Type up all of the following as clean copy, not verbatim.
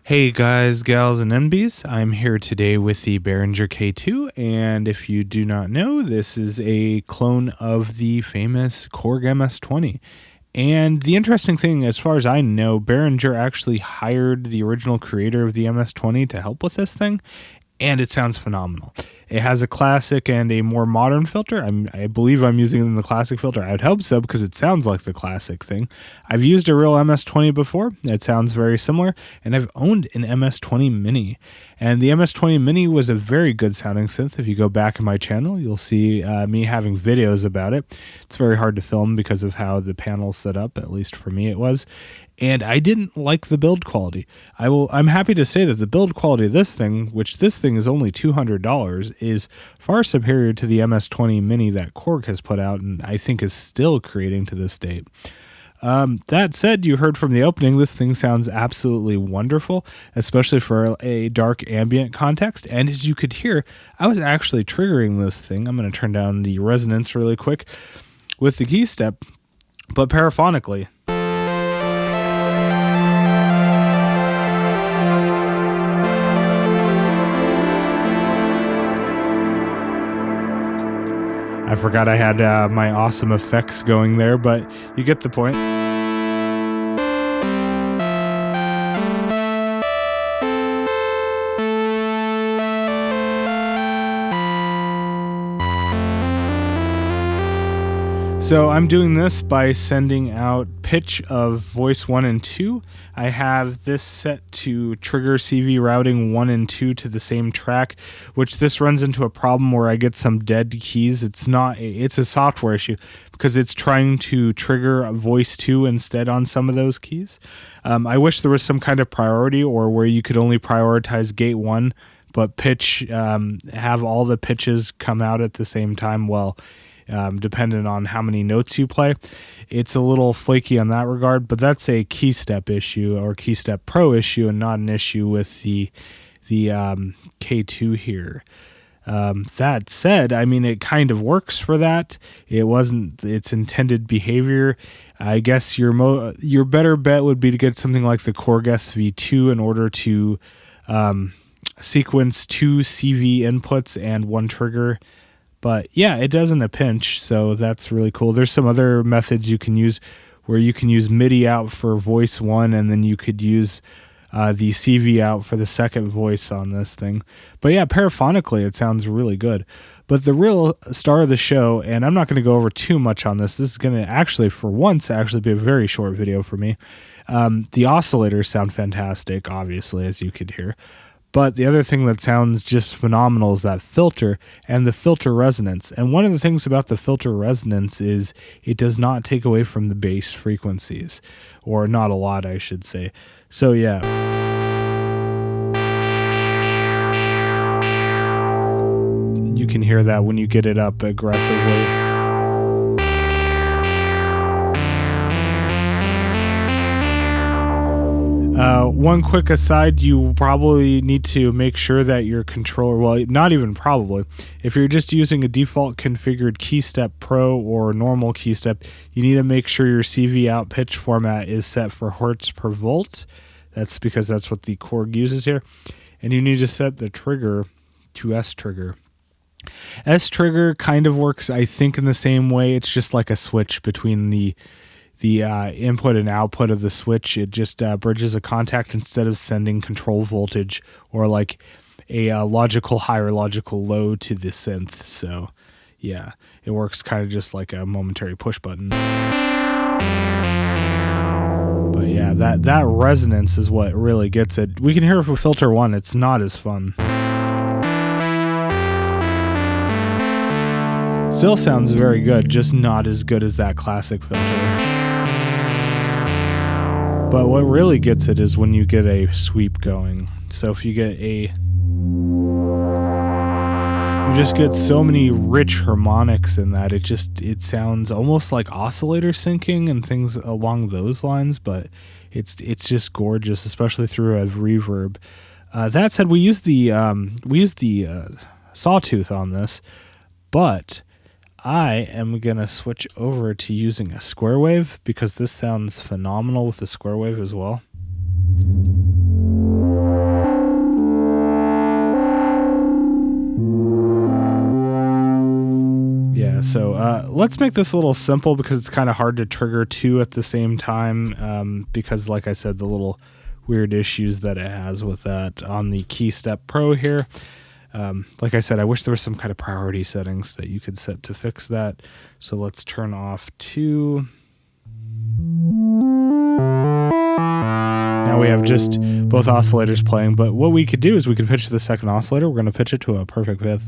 Hey guys, gals, and MBs. I'm here today with the Behringer K2, and if you do not know, this is a clone of the famous Korg MS-20. And the interesting thing, as far as I know, Behringer actually hired the original creator of the MS-20 to help with this thing, and it sounds phenomenal. It has a classic and a more modern filter. I believe I'm using the classic filter. I would hope so because it sounds like the classic thing. I've used a real MS-20 before. It sounds very similar. And I've owned an MS-20 Mini. And the MS-20 Mini was a very good sounding synth. If you go back in my channel, you'll see me having videos about it. It's very hard to film because of how the panel's set up, at least for me it was. And I didn't like the build quality. I'm happy to say that the build quality of this thing, which this thing is only $200, is far superior to the MS-20 Mini that Korg has put out and I think is still creating to this date. That said, you heard from the opening, this thing sounds absolutely wonderful, especially for a dark ambient context. And as you could hear, I was actually triggering this thing. I'm going to turn down the resonance really quick with the key step, but paraphonically. I forgot I had my awesome effects going there, but you get the point. So I'm doing this by sending out pitch of voice 1 and 2. I have this set to trigger CV routing 1 and 2 to the same track, which this runs into a problem where I get some dead keys. It's a software issue because it's trying to trigger voice 2 instead on some of those keys. I wish there was some kind of priority or where you could only prioritize gate 1, but pitch, have all the pitches come out at the same time. Dependent on how many notes you play. It's a little flaky on that regard, but that's a key step issue or key step pro issue and not an issue with the K2 here. That said, I mean, it kind of works for that. It wasn't its intended behavior. I guess your better bet would be to get something like the Korg SV2 in order to sequence 2 CV inputs and 1 trigger. But yeah, it does in a pinch, so that's really cool. There's some other methods you can use where you can use MIDI out for voice 1, and then you could use the CV out for the second voice on this thing. But yeah, paraphonically, it sounds really good. But the real star of the show, and I'm not going to go over too much on this. This is going to actually, for once, be a very short video for me. The oscillators sound fantastic, obviously, as you could hear. But the other thing that sounds just phenomenal is that filter and the filter resonance. And one of the things about the filter resonance is it does not take away from the bass frequencies, or not a lot, I should say. So yeah. You can hear that when you get it up aggressively. One quick aside, you probably need to make sure that your controller, well, not even probably, if you're just using a default configured key step pro or normal key step, you need to make sure your CV out pitch format is set for hertz per volt. That's because that's what the Korg uses here. And you need to set the trigger to S trigger. S trigger kind of works, I think, in the same way. It's just like a switch between the input and output of the switch. It just bridges a contact instead of sending control voltage or like a logical high or logical low to the synth. So yeah, it works kind of just like a momentary push button. But yeah, that resonance is what really gets it. We can hear it for filter 1. It's not as fun. Still sounds very good, just not as good as that classic filter. But what really gets it is when you get a sweep going. So if you get you just get so many rich harmonics in that. It sounds almost like oscillator syncing and things along those lines, but it's just gorgeous, especially through a reverb. That said, we use the sawtooth on this, but I am going to switch over to using a square wave because this sounds phenomenal with the square wave as well. Yeah, so let's make this a little simple because it's kind of hard to trigger two at the same time because, like I said, the little weird issues that it has with that on the KeyStep Pro here. Like I said, I wish there was some kind of priority settings that you could set to fix that. So let's turn off two. Now we have just both oscillators playing, but what we could do is we could pitch the second oscillator. We're going to pitch it to a perfect fifth.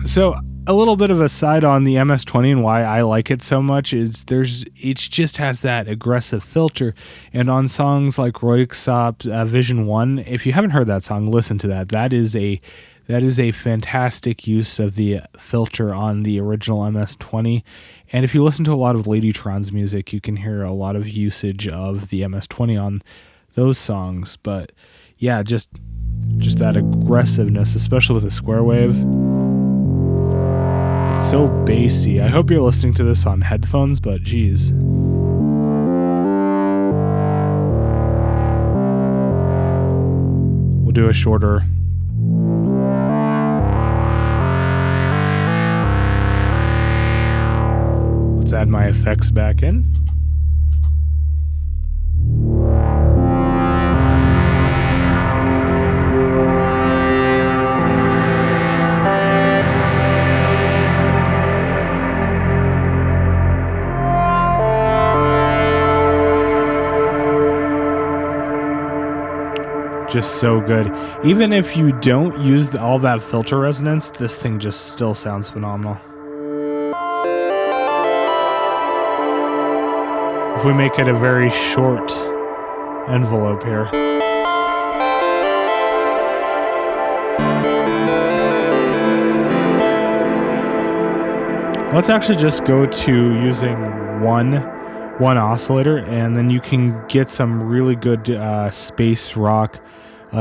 So a little bit of a side on the MS-20 and why I like it so much is it just has that aggressive filter, and on songs like Royksop's Vision 1, if you haven't heard that song, listen to that. That is a fantastic use of the filter on the original MS-20, and if you listen to a lot of Ladytron's music, you can hear a lot of usage of the MS-20 on those songs. But yeah, just that aggressiveness, especially with a square wave. It's so bassy. I hope you're listening to this on headphones, but geez. We'll do a shorter. Let's add my effects back in. Just so good. Even if you don't use all that filter resonance, this thing just still sounds phenomenal. If we make it a very short envelope here. Let's actually just go to using one oscillator, and then you can get some really good space rock,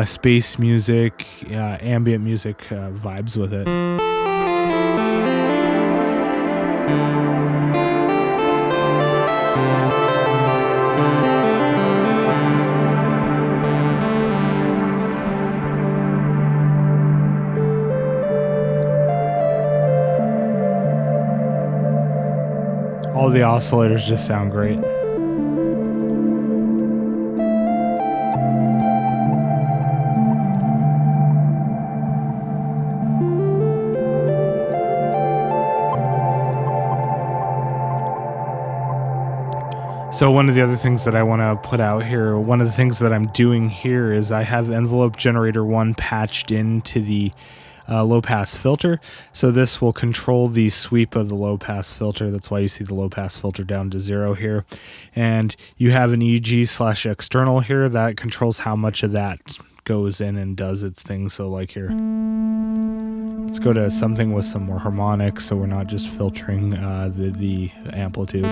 space music, ambient music vibes with it. All the oscillators just sound great. So one of the other things that I want to put out here, one of the things that I'm doing here is I have envelope generator 1 patched into the low pass filter. So this will control the sweep of the low pass filter. That's why you see the low pass filter down to 0 here. And you have an EG/external here that controls how much of that goes in and does its thing. So like here, let's go to something with some more harmonics so we're not just filtering the amplitude.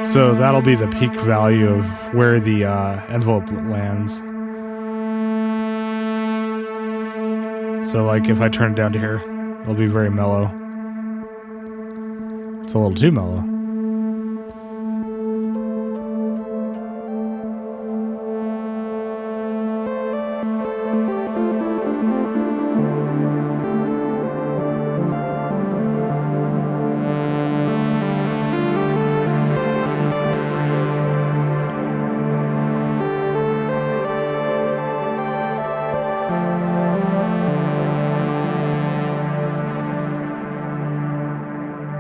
So that'll be the peak value of where the envelope lands. So like if I turn it down to here, it'll be very mellow. It's a little too mellow.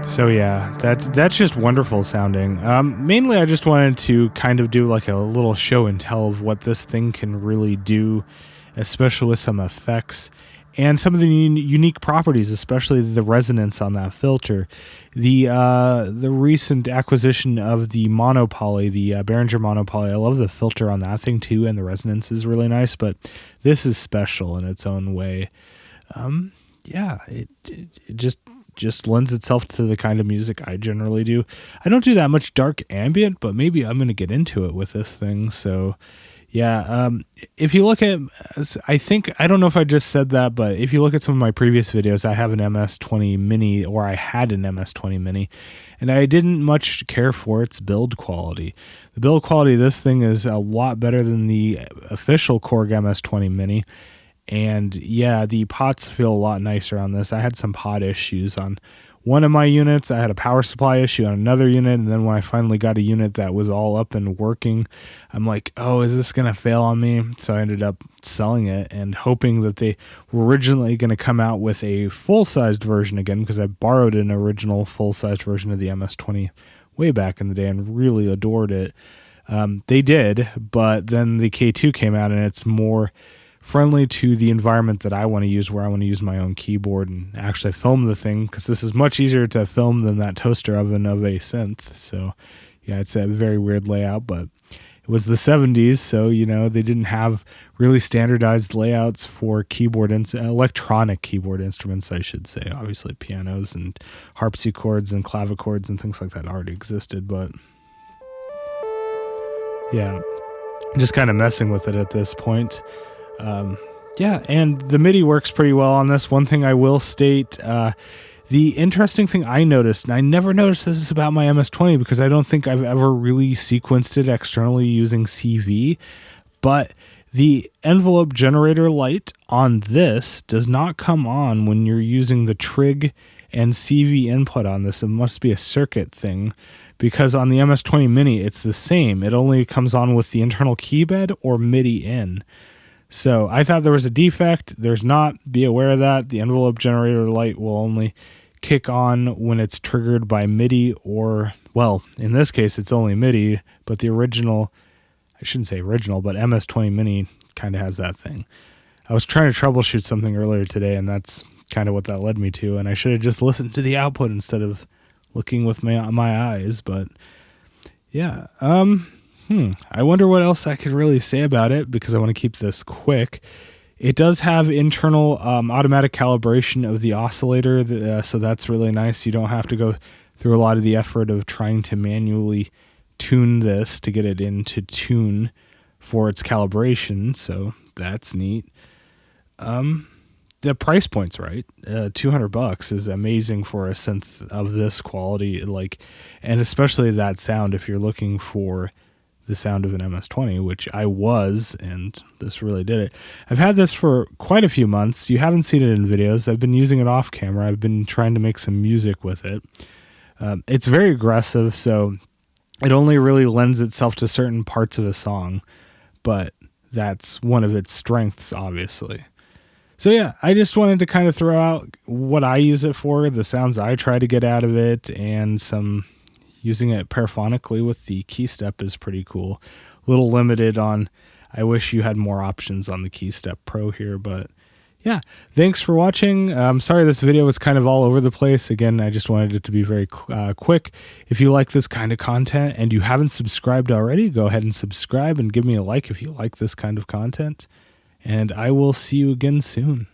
So yeah, that's just wonderful sounding. Mainly I just wanted to kind of do like a little show and tell of what this thing can really do, especially with some effects and some of the unique properties, especially the resonance on that filter. The recent acquisition of the monopoly, the Behringer monopoly, I love the filter on that thing too, and the resonance is really nice, but this is special in its own way. Yeah, it just lends itself to the kind of music I generally do. I don't do that much dark ambient, but maybe I'm going to get into it with this thing. So Yeah, if you look at, I don't know if I just said that, but if you look at some of my previous videos, I have an MS-20 Mini, or I had an MS-20 Mini, and I didn't much care for its build quality. The build quality of this thing is a lot better than the official Korg MS-20 Mini, and yeah, the pots feel a lot nicer on this. I had some pot issues on one of my units. I had a power supply issue on another unit, and then when I finally got a unit that was all up and working, I'm like, oh, is this going to fail on me? So I ended up selling it and hoping that they were originally going to come out with a full-sized version again, because I borrowed an original full-sized version of the MS-20 way back in the day and really adored it. They did, but then the K2 came out, and it's more friendly to the environment that I want to use, where I want to use my own keyboard and actually film the thing, because this is much easier to film than that toaster oven of a synth. So yeah, it's a very weird layout, but it was the 70s, so they didn't have really standardized layouts for electronic keyboard instruments, I should say. Obviously pianos and harpsichords and clavichords and things like that already existed, but yeah, just kind of messing with it at this point. Yeah, and the MIDI works pretty well on this. One thing I will state, the interesting thing I noticed, and I never noticed this about my MS-20 because I don't think I've ever really sequenced it externally using CV, but the envelope generator light on this does not come on when you're using the trig and CV input on this. It must be a circuit thing, because on the MS-20 Mini, it's the same. It only comes on with the internal key bed or MIDI in. So I thought there was a defect. There's not. Be aware of that. The envelope generator light will only kick on when it's triggered by MIDI, or, well, in this case, it's only MIDI, but the original, I shouldn't say original, but MS-20 Mini kind of has that thing. I was trying to troubleshoot something earlier today, and that's kind of what that led me to, and I should have just listened to the output instead of looking with my eyes, but yeah. I wonder what else I could really say about it, because I want to keep this quick. It does have internal automatic calibration of the oscillator, so that's really nice. You don't have to go through a lot of the effort of trying to manually tune this to get it into tune for its calibration, so that's neat. The price point's right. $200 is amazing for a synth of this quality, and especially that sound if you're looking for the sound of an MS-20, which I was, and this really did it. I've had this for quite a few months. You haven't seen it in videos. I've been using it off camera. I've been trying to make some music with it. It's very aggressive, so it only really lends itself to certain parts of a song, but that's one of its strengths, obviously. So yeah, I just wanted to kind of throw out what I use it for, the sounds I try to get out of it, and some using it paraphonically with the key step is pretty cool. A little limited on, I wish you had more options on the Key Step Pro here, but yeah, thanks for watching. I'm sorry this video was kind of all over the place. Again, I just wanted it to be very quick. If you like this kind of content and you haven't subscribed already, go ahead and subscribe and give me a like if you like this kind of content. And I will see you again soon.